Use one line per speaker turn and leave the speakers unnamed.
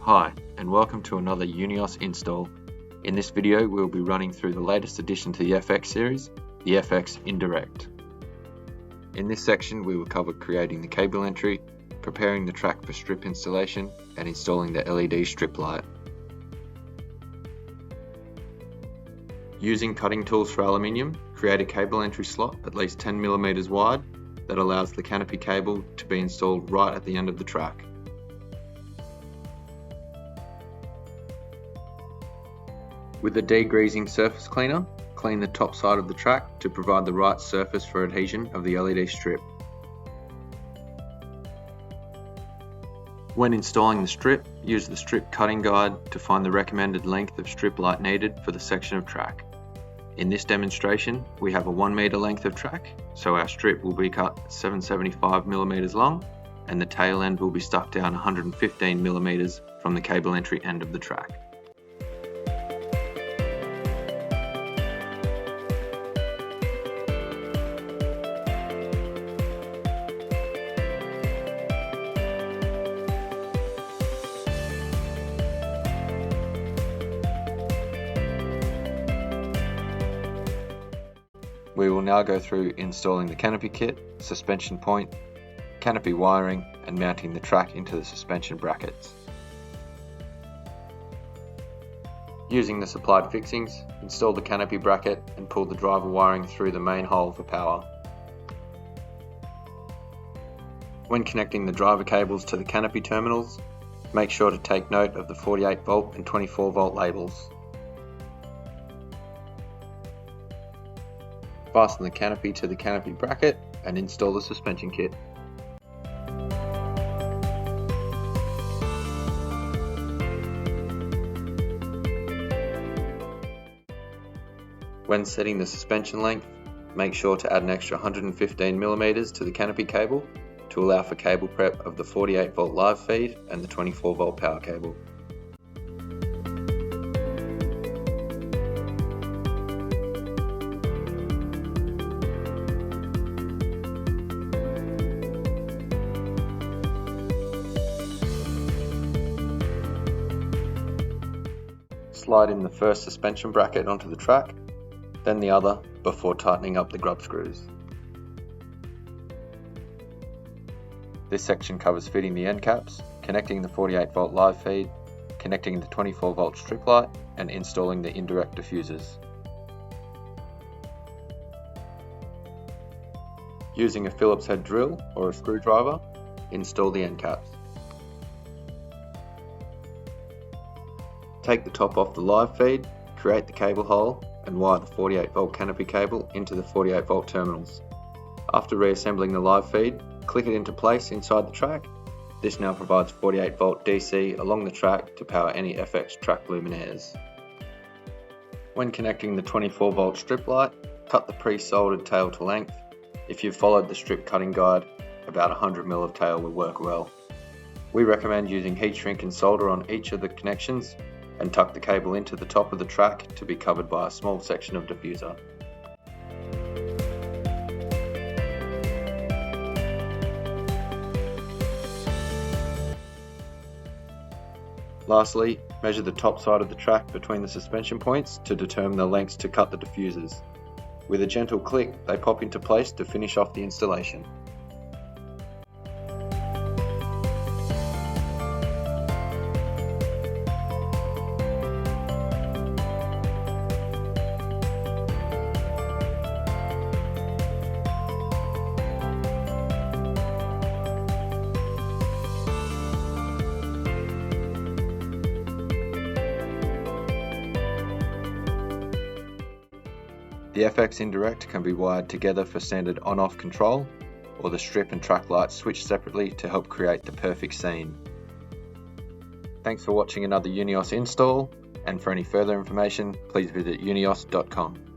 Hi, and welcome to another Unios install. In this video, we will be running through the latest addition to the FX series, the FX Indirect. In this section, we will cover creating the cable entry, preparing the track for strip installation, and installing the LED strip light. Using cutting tools for aluminium, create a cable entry slot at least 10mm wide that allows the canopy cable to be installed right at the end of the track. With a degreasing surface cleaner, clean the top side of the track to provide the right surface for adhesion of the LED strip. When installing the strip, use the strip cutting guide to find the recommended length of strip light needed for the section of track. In this demonstration, we have a 1 meter length of track, so our strip will be cut 775mm long, and the tail end will be stuck down 115mm from the cable entry end of the track. We will now go through installing the canopy kit, suspension point, canopy wiring, and mounting the track into the suspension brackets. Using the supplied fixings, install the canopy bracket and pull the driver wiring through the main hole for power. When connecting the driver cables to the canopy terminals, make sure to take note of the 48V and 24V labels. Fasten the canopy to the canopy bracket and install the suspension kit. When setting the suspension length, make sure to add an extra 115mm to the canopy cable to allow for cable prep of the 48V live feed and the 24V power cable. Slide in the first suspension bracket onto the track, then the other before tightening up the grub screws. This section covers fitting the end caps, connecting the 48V live feed, connecting the 24V strip light, and installing the indirect diffusers. Using a Phillips head drill or a screwdriver, install the end caps. Take the top off the live feed, create the cable hole, and wire the 48V canopy cable into the 48V terminals. After reassembling the live feed, click it into place inside the track. This now provides 48V DC along the track to power any FX track luminaires. When connecting the 24V strip light, cut the pre-soldered tail to length. If you've followed the strip cutting guide, about 100mm of tail will work well. We recommend using heat shrink and solder on each of the connections, and tuck the cable into the top of the track to be covered by a small section of diffuser. Lastly, measure the top side of the track between the suspension points to determine the lengths to cut the diffusers. With a gentle click, they pop into place to finish off the installation. The FX Indirect can be wired together for standard on-off control, or the strip and track lights switched separately to help create the perfect scene. Thanks for watching another Unios install, and for any further information, please visit unios.com.